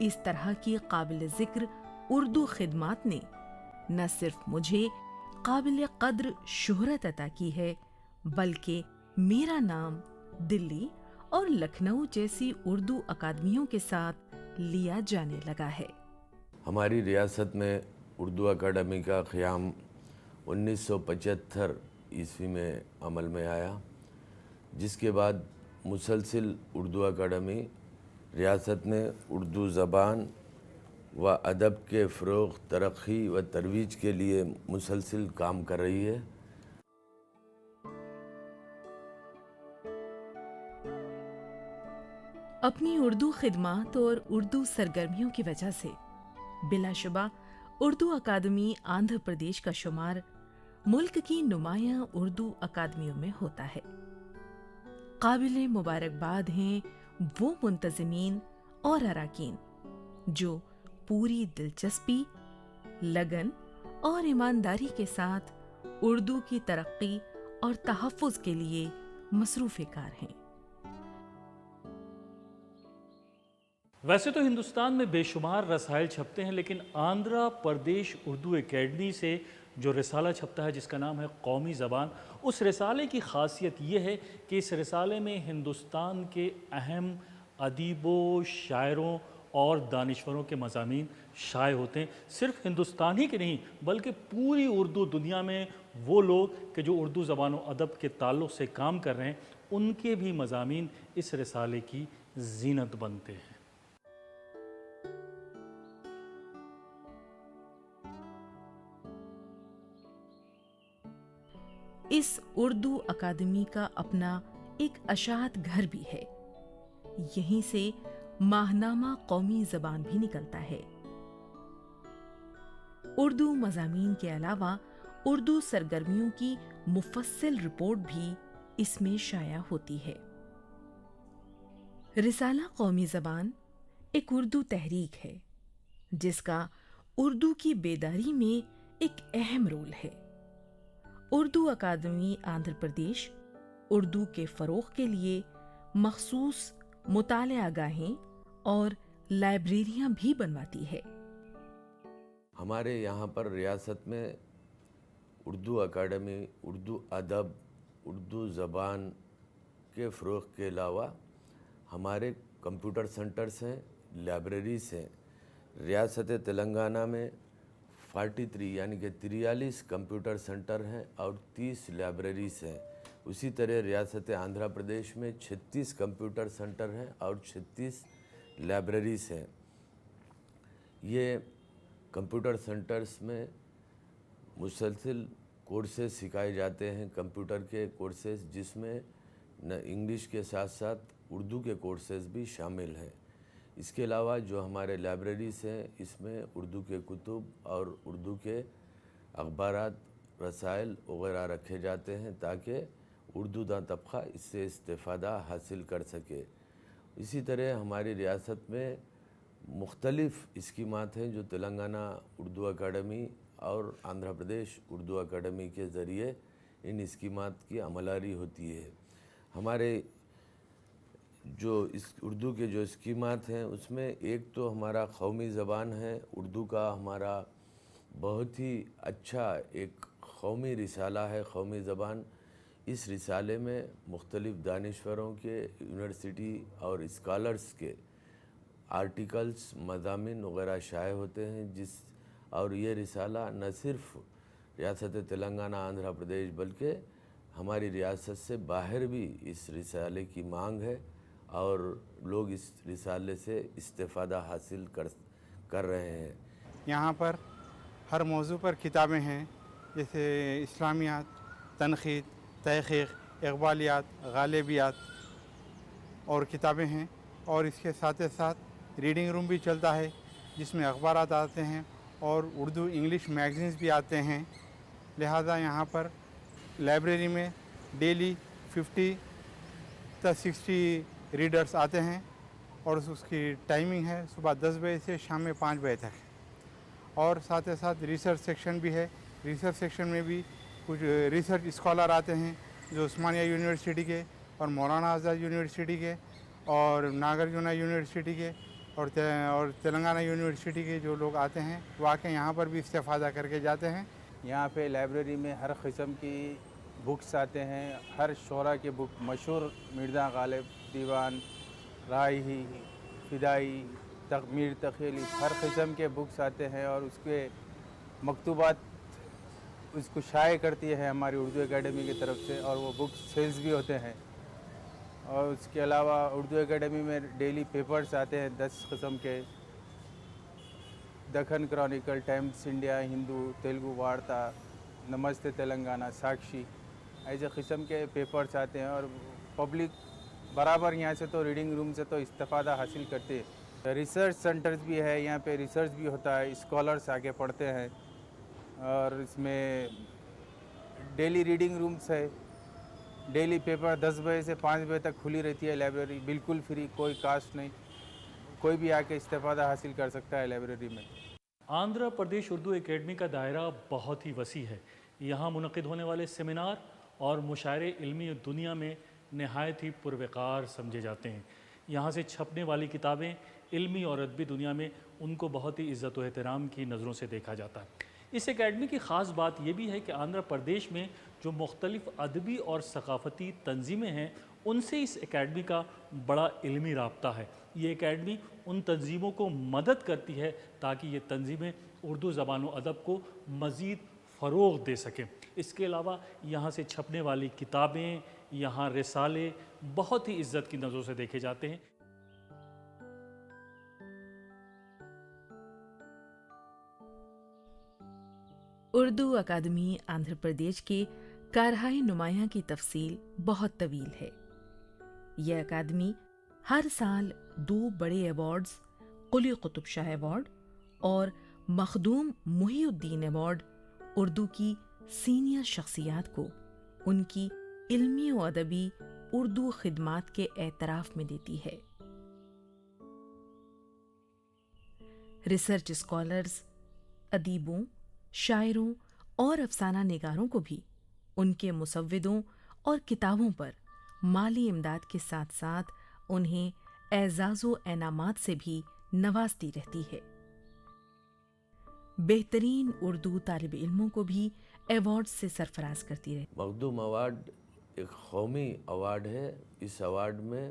اس طرح کی قابل ذکر اردو خدمات نے نہ صرف مجھے قابل قدر شہرت عطا کی ہے، بلکہ میرا نام دلی اور لکھنؤ جیسی اردو اکادمیوں کے ساتھ لیا جانے لگا ہے۔ ہماری ریاست میں اردو اکیڈمی کا قیام 1975 عیسوی میں عمل میں آیا، جس کے بعد مسلسل اردو اکیڈمی ریاست میں اردو زبان و ادب کے فروغ، ترقی و ترویج کے لیے مسلسل کام کر رہی ہے۔ اپنی اردو خدمات اور اردو سرگرمیوں کی وجہ سے بلا شبہ اردو اکادمی آندھرا پردیش کا شمار ملک کی نمایاں اردو اکادمیوں میں ہوتا ہے۔ قابل مبارکباد ہیں وہ منتظمین اور اراکین جو پوری دلچسپی، لگن اور ایمانداری کے ساتھ اردو کی ترقی اور تحفظ کے لیے مصروف کار ہیں۔ ویسے تو ہندوستان میں بے شمار رسائل چھپتے ہیں، لیکن آندھرا پردیش اردو اکیڈمی سے جو رسالہ چھپتا ہے جس کا نام ہے قومی زبان، اس رسالے کی خاصیت یہ ہے کہ اس رسالے میں ہندوستان کے اہم ادیبوں، شاعروں اور دانشوروں کے مضامین شائع ہوتے ہیں۔ صرف ہندوستان ہی کے نہیں بلکہ پوری اردو دنیا میں وہ لوگ کہ جو اردو زبان و ادب کے تعلق سے کام کر رہے ہیں، ان کے بھی مضامین اس رسالے کی زینت بنتے ہیں۔ اس اردو اکادمی کا اپنا ایک اشاعت گھر بھی ہے، یہیں سے ماہنامہ قومی زبان بھی نکلتا ہے۔ اردو مضامین کے علاوہ اردو سرگرمیوں کی مفصل رپورٹ بھی اس میں شائع ہوتی ہے۔ رسالہ قومی زبان ایک اردو تحریک ہے جس کا اردو کی بیداری میں ایک اہم رول ہے۔ اردو اکادمی آندھرا پردیش اردو کے فروغ کے لیے مخصوص مطالعہ گاہیں اور لائبریریاں بھی بنواتی ہے۔ ہمارے یہاں پر ریاست میں اردو اکیڈمی اردو ادب، اردو زبان کے فروغ کے علاوہ ہمارے کمپیوٹر سینٹرز ہیں، لائبریریز ہیں۔ ریاست تلنگانہ میں 43 یعنی کہ 43 کمپیوٹر سینٹر ہیں اور 30 لائبریریز ہیں۔ اسی طرح ریاست آندھرا پردیش میں 36 کمپیوٹر سینٹر ہیں اور 36 لائبریریز ہیں۔ یہ کمپیوٹر سینٹرز میں مسلسل کورسز سکھائے جاتے ہیں، کمپیوٹر کے کورسز، جس میں انگلش کے ساتھ ساتھ اردو کے کورسز بھی شامل ہیں۔ اس کے علاوہ جو ہمارے لائبریریز ہیں، اس میں اردو کے کتب اور اردو کے اخبارات، رسائل وغیرہ رکھے جاتے ہیں تاکہ اردو داں طبقہ اس سے استفادہ حاصل کر سکے۔ اسی طرح ہماری ریاست میں مختلف اسکیمات ہیں جو تلنگانہ اردو اکیڈمی اور آندھرا پردیش اردو اکیڈمی کے ذریعے ان اسکیمات کی عملاری ہوتی ہے۔ ہمارے جو اس اردو کے جو اسکیمات ہیں اس میں ایک تو ہمارا قومی زبان ہے، اردو کا ہمارا بہت ہی اچھا ایک قومی رسالہ ہے، قومی زبان۔ اس رسالے میں مختلف دانشوروں کے، یونیورسٹی اور اسکالرز کے آرٹیکلز، مضامین وغیرہ شائع ہوتے ہیں، اور یہ رسالہ نہ صرف ریاست تلنگانہ آندھرا پردیش بلکہ ہماری ریاست سے باہر بھی اس رسالے کی مانگ ہے اور لوگ اس رسالے سے استفادہ حاصل کر رہے ہیں۔ یہاں پر ہر موضوع پر کتابیں ہیں، جیسے اسلامیات، تنقید، تحقیق، اقبالیات، غالبیات اور کتابیں ہیں، اور اس کے ساتھ ساتھ ریڈنگ روم بھی چلتا ہے جس میں اخبارات آتے ہیں اور اردو انگلش میگزینز بھی آتے ہیں۔ لہذا یہاں پر لائبریری میں ڈیلی 50 تا 60 ریڈرز آتے ہیں اور اس کی ٹائمنگ ہے صبح 10 بجے سے شام میں 5 بجے تک۔ اور ساتھ ساتھ ریسرچ سیکشن بھی ہے۔ ریسرچ سیکشن میں بھی کچھ ریسرچ اسکالر آتے ہیں جو عثمانیہ یونیورسٹی کے اور مولانا آزاد یونیورسٹی کے اور ناگرجنا یونیورسٹی کے اور تلنگانہ یونیورسٹی کے جو لوگ آتے ہیں وہ آ کے یہاں پر بھی استفادہ کر کے جاتے ہیں. یہاں پہ لائبریری میں ہر قسم کی بکس آتے ہیں، ہر شعراء کے بک، مشہور مرزا غالب دیوان، راہی، فدائی، میر تقی علی، ہر قسم کے بکس آتے ہیں اور اس کے مکتوبات اس کو شائع کرتی ہے ہماری اردو اکیڈمی کی طرف سے، اور وہ بکس سیلز بھی ہوتے ہیں. اور اس کے علاوہ اردو اکیڈمی میں ڈیلی پیپرز آتے ہیں 10 قسم کے، دکن کرونیکل، ٹائمز انڈیا، ہندو، تیلگو وارتا، نمستے تلنگانہ، ساکشی، ایسے قسم کے پیپرز آتے ہیں اور پبلک برابر یہاں سے تو ریڈنگ روم سے تو استفادہ حاصل کرتے ہیں. ریسرچ سینٹرز بھی ہے، یہاں پہ ریسرچ بھی ہوتا ہے، اسکالرس آ کے پڑھتے ہیں، اور اس میں ڈیلی ریڈنگ رومس ہے. ڈیلی پیپر 10 بجے سے 5 بجے تک کھلی رہتی ہے لائبریری، بالکل فری، کوئی کاسٹ نہیں، کوئی بھی آ کے استفادہ حاصل کر سکتا ہے لائبریری میں. آندھرا پردیش اردو اکیڈمی کا دائرہ بہت ہی وسیع ہے. یہاں منعقد ہونے والے سیمینار اور مشاعرے علمی دنیا میں نہایت ہی پروقار سمجھے جاتے ہیں. یہاں سے چھپنے والی کتابیں علمی اور ادبی دنیا میں ان کو بہت ہی عزت و احترام کی نظروں سے دیکھا جاتا ہے. اس اکیڈمی کی خاص بات یہ بھی ہے کہ آندھرا پردیش میں جو مختلف ادبی اور ثقافتی تنظیمیں ہیں ان سے اس اکیڈمی کا بڑا علمی رابطہ ہے. یہ اکیڈمی ان تنظیموں کو مدد کرتی ہے تاکہ یہ تنظیمیں اردو زبان و ادب کو مزید فروغ دے سکیں. اس کے علاوہ یہاں سے چھپنے والی کتابیں، یہاں رسالے بہت ہی عزت کی نظروں سے دیکھے جاتے ہیں. اردو اکادمی آندھرا پردیش کے کارہائے نمایاں کی تفصیل بہت طویل ہے. یہ اکادمی ہر سال 2 بڑے ایوارڈز، قلی قطب شاہ ایوارڈ اور مخدوم محی الدین ایوارڈ، اردو کی سینئر شخصیات کو ان کی علمی و ادبی اردو خدمات کے اعتراف میں دیتی ہے. ریسرچ اسکالرز، ادیبوں، شاعروں اور افسانہ نگاروں کو بھی ان کے مسودوں اور کتابوں پر مالی امداد کے ساتھ ساتھ انہیں اعزاز و انعامات سے بھی نوازتی رہتی ہے. بہترین اردو طالب علموں کو بھی ایوارڈ سے سرفراز کرتی رہتی. مخدوم ایوارڈ ایک قومی ایوارڈ ہے. اس ایوارڈ میں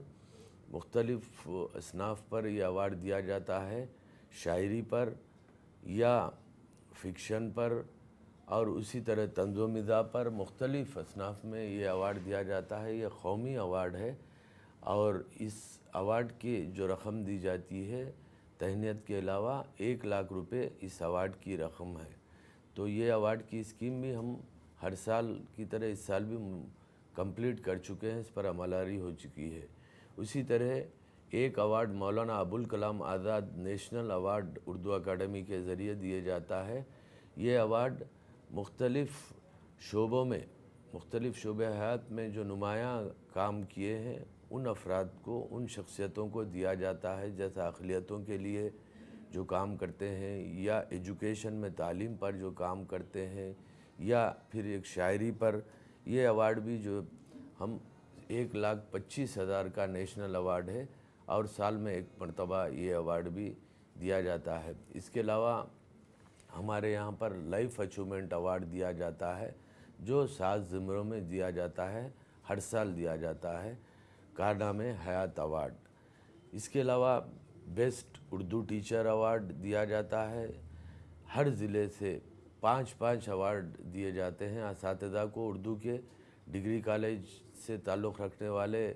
مختلف اصناف پر یہ ایوارڈ دیا جاتا ہے، شاعری پر یا فکشن پر، اور اسی طرح طنز و مزاح پر مختلف اصناف میں یہ ایوارڈ دیا جاتا ہے. یہ قومی ایوارڈ ہے اور اس ایوارڈ کی جو رقم دی جاتی ہے تہنیت کے علاوہ 1 لاکھ روپے اس ایوارڈ کی رقم ہے. تو یہ ایوارڈ کی اسکیم بھی ہم ہر سال کی طرح اس سال بھی کمپلیٹ کر چکے ہیں، اس پر عمل آوری ہو چکی ہے. اسی طرح ایک award Maulana Abul Kalam Azad national award Urdu academy کے ذریعے دیے جاتا ہے. یہ ایوارڈ مختلف شعبوں میں، مختلف شعبہ حیات میں جو نمایاں کام کیے ہیں ان افراد کو، ان شخصیتوں کو دیا جاتا ہے، جیسے اقلیتوں کے لیے جو کام کرتے ہیں یا ایجوکیشن میں تعلیم پر جو کام کرتے ہیں یا پھر ایک شاعری پر. یہ ایوارڈ بھی جو ہم 1,25,000 کا نیشنل ایوارڈ ہے اور سال میں 1 مرتبہ یہ ایوارڈ بھی دیا جاتا ہے. اس کے علاوہ ہمارے یہاں پر لائف اچیومنٹ ایوارڈ دیا جاتا ہے جو 7 زمروں میں دیا جاتا ہے، ہر سال دیا جاتا ہے، کارنامے حیات ایوارڈ. اس کے علاوہ بیسٹ اردو ٹیچر ایوارڈ دیا جاتا ہے. ہر ضلع سے 5 ایوارڈ دیے جاتے ہیں اساتذہ کو اردو کے. ڈگری کالج سے تعلق رکھنے والے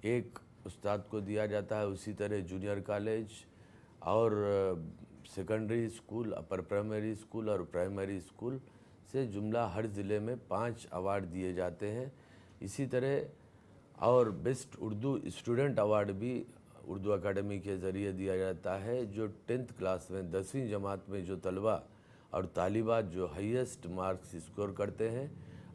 1 استاد کو دیا جاتا ہے. اسی طرح جونیئر کالج اور سیکنڈری اسکول، اپر پرائمری اسکول اور پرائمری اسکول سے جملہ ہر ضلع میں 5 ایوارڈ دیے جاتے ہیں. اسی طرح اور بیسٹ اردو اسٹوڈنٹ ایوارڈ بھی اردو اکیڈمی کے ذریعے دیا جاتا ہے. جو 10th کلاس میں، 10ویں جماعت میں جو طلبہ اور طالبات جو ہائیسٹ مارکس اسکور کرتے ہیں،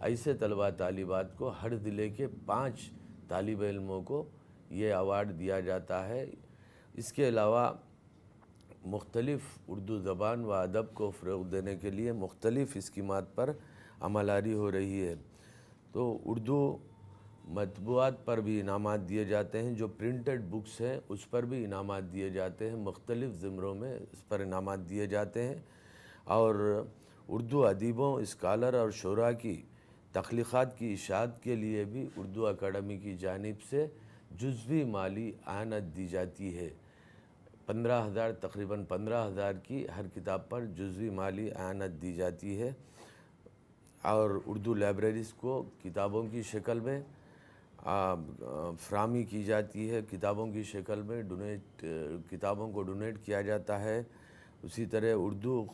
ایسے طلبہ طالبات کو ہر ضلع کے 5 طالب علموں کو یہ ایوارڈ دیا جاتا ہے. اس کے علاوہ مختلف اردو زبان و ادب کو فروغ دینے کے لیے مختلف اسکیمات پر عمل آوری ہو رہی ہے. تو اردو مطبوعات پر بھی انعامات دیے جاتے ہیں، جو پرنٹڈ بکس ہیں اس پر بھی انعامات دیے جاتے ہیں، مختلف زمروں میں اس پر انعامات دیے جاتے ہیں، اور اردو ادیبوں، اسکالر اور شعراء کی تخلیقات کی اشاعت کے لیے بھی اردو اکیڈمی کی جانب سے جزوی مالی اعانت دی جاتی ہے۔ 15,000 تقریباً 15,000 کی ہر کتاب پر جزوی مالی اعانت دی جاتی ہے، اور اردو لائبریریز کو کتابوں کی شکل میں فراہمی کی جاتی ہے، کتابوں کی شکل میں کتابوں کو ڈونیٹ کیا جاتا ہے۔ اسی طرح اردو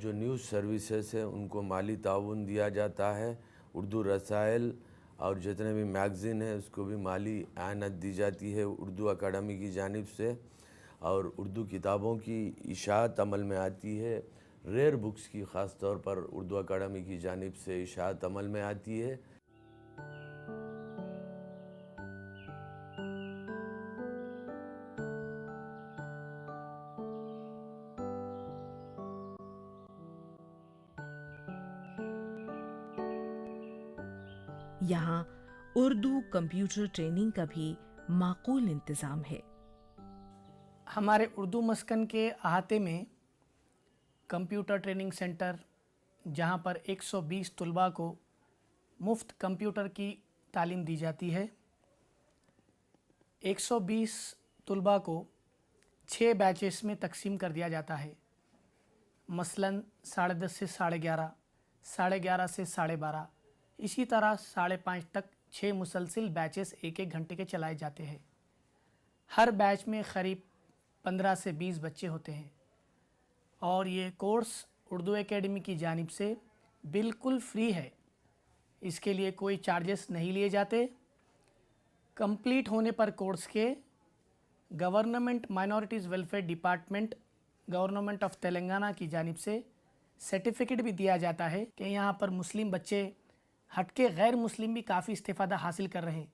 جو نیوز سروسز ہیں ان کو مالی تعاون دیا جاتا ہے، اردو رسائل اور جتنے بھی میگزین ہیں اس کو بھی مالی اعانت دی جاتی ہے اردو اکیڈمی کی جانب سے، اور اردو کتابوں کی اشاعت عمل میں آتی ہے۔ ریئر بکس کی خاص طور پر اردو اکیڈمی کی جانب سے اشاعت عمل میں آتی ہے۔ یہاں اردو کمپیوٹر ٹریننگ کا بھی معقول انتظام ہے۔ ہمارے اردو مسکن کے احاطے میں کمپیوٹر ٹریننگ سینٹر، جہاں پر 120 طلباء کو مفت کمپیوٹر کی تعلیم دی جاتی ہے۔ 120 طلباء کو 6 بیچز میں تقسیم کر دیا جاتا ہے، مثلاً 10:30 سے 11:30، 11:30 سے 12:30، اسی طرح 5:30 تک 6 مسلسل بیچز ایک گھنٹے کے چلائے جاتے ہیں۔ ہر بیچ میں قریب 15 سے 20 بچے ہوتے ہیں، اور یہ کورس اردو اکیڈمی کی جانب سے بالکل فری ہے، اس کے لیے کوئی چارجز نہیں لیے جاتے۔ کمپلیٹ ہونے پر کورس کے government minorities welfare department, government of Telangana کی جانب سے سرٹیفکیٹ بھی دیا جاتا ہے کہ یہاں پر مسلم بچے ہٹ کے غیر مسلم بھی کافی استفادہ حاصل کر رہے ہیں،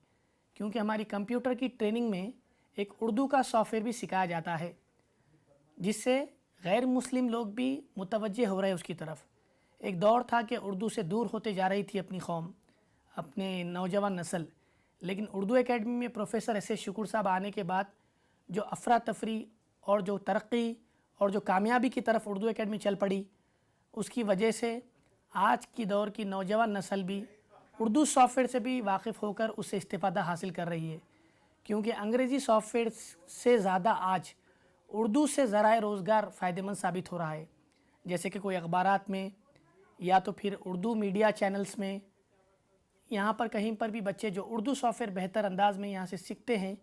کیونکہ ہماری کمپیوٹر کی ٹریننگ میں ایک اردو کا سافٹ ویئر بھی سکھایا جاتا ہے، جس سے غیر مسلم لوگ بھی متوجہ ہو رہے ہیں اس کی طرف۔ ایک دور تھا کہ اردو سے دور ہوتے جا رہی تھی اپنی قوم، اپنے نوجوان نسل، لیکن اردو اکیڈمی میں پروفیسر ایس اے شکور صاحب آنے کے بعد جو افراتفری اور جو ترقی اور جو کامیابی کی طرف اردو اکیڈمی چل پڑی، اس کی وجہ سے آج کی دور کی نوجوان نسل بھی اردو سافٹ ویئر سے بھی واقف ہو کر اس سے استفادہ حاصل کر رہی ہے، کیونکہ انگریزی سافٹ ویئر سے زیادہ آج اردو سے ذرائع روزگار فائدہ مند ثابت ہو رہا ہے، جیسے کہ کوئی اخبارات میں یا تو پھر اردو میڈیا چینلز میں، یہاں پر کہیں پر بھی بچے جو اردو سافٹ ویئر بہتر انداز میں یہاں سے سیکھتے ہیں،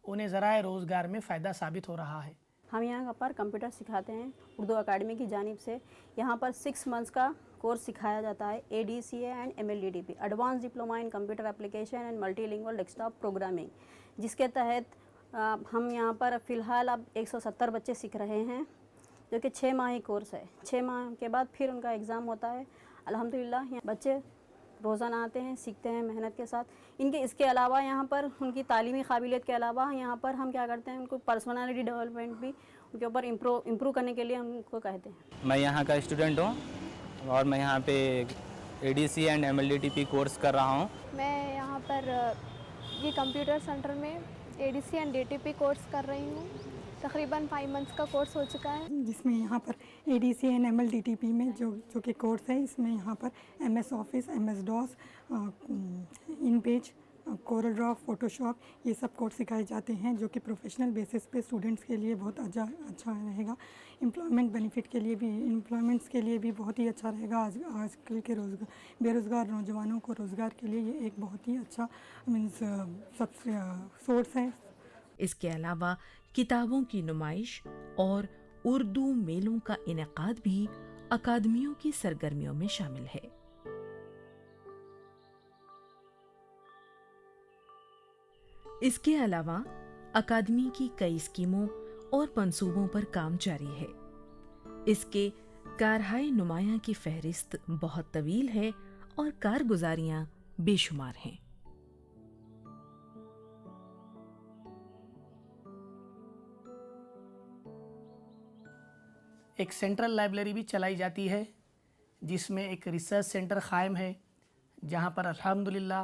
انہیں ذرائع روزگار میں فائدہ ثابت ہو رہا ہے۔ ہم یہاں پر کمپیوٹر سکھاتے ہیں اردو اکیڈمی کی جانب سے۔ یہاں پر 6 منتھس کا کورس سکھایا جاتا ہے، ADCA and MLDTP، advance diploma in computer application and multi language desktop programming, جس کے تحت ہم یہاں پر فی الحال اب 170 بچے سیکھ رہے ہیں، جو کہ 6 ماہی کورس ہے۔ 6 ماہ کے بعد پھر ان کا ایگزام ہوتا ہے۔ الحمدللہ یہاں بچے روزانہ آتے ہیں، سیکھتے ہیں محنت کے ساتھ۔ اس کے علاوہ یہاں پر ان کی تعلیمی قابلیت کے علاوہ یہاں پر ہم کیا کرتے ہیں، ان کو پرسنالٹی ڈیولپمنٹ بھی ان کے اوپر امپروو کرنے کے لیے ان کو کہتے ہیں۔ میں یہاں کا اسٹوڈنٹ ہوں اور میں یہاں پہ ADCA اینڈ MLDTP کورس کر رہا ہوں۔ میں یہاں پر یہ کمپیوٹر سینٹر میں ADCA اینڈ DTP کورس کر رہی ہوں، تقریباً 5 منتھس کا کورس ہو چکا ہے، جس میں یہاں پر ADCA اینڈ MLDTP میں جو کہ کورس ہے، اس میں یہاں پر MS آفس، MS DOS، ان پیج، کورل ڈرا، فوٹوشاپ، یہ سب کورس سکھائے جاتے ہیں، جو کہ پروفیشنل بیسس پہ اسٹوڈنٹس کے لیے بہت اچھا رہے گا۔ امپلائمنٹ بینیفٹ کے لیے بھی، امپلائمنٹس کے لیے بھی بہت ہی اچھا رہے گا۔ آج کل کے بے روزگار نوجوانوں کو روزگار کے لیے یہ ایک بہت ہی اچھا سورس ہے۔ اس کے علاوہ کتابوں کی نمائش اور اردو میلوں کا انعقاد بھی اکادمیوں کی سرگرمیوں میں شامل ہے۔ اس کے علاوہ اکادمی کی کئی اسکیموں اور منصوبوں پر کام جاری ہے۔ اس کے کارہائے نمایاں کی فہرست بہت طویل ہے اور کارگزاریاں بے شمار ہیں۔ ایک سینٹرل لائبریری بھی چلائی جاتی ہے، جس میں ایک ریسرچ سینٹر قائم ہے، جہاں پر الحمدللہ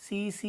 CEC,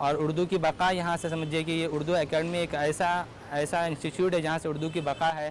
اور اردو کی بقا یہاں سے سمجھیے کہ یہ اردو اکیڈمی ایک ایسا انسٹیٹیوٹ ہے جہاں سے اردو کی بقا ہے.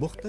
مختلف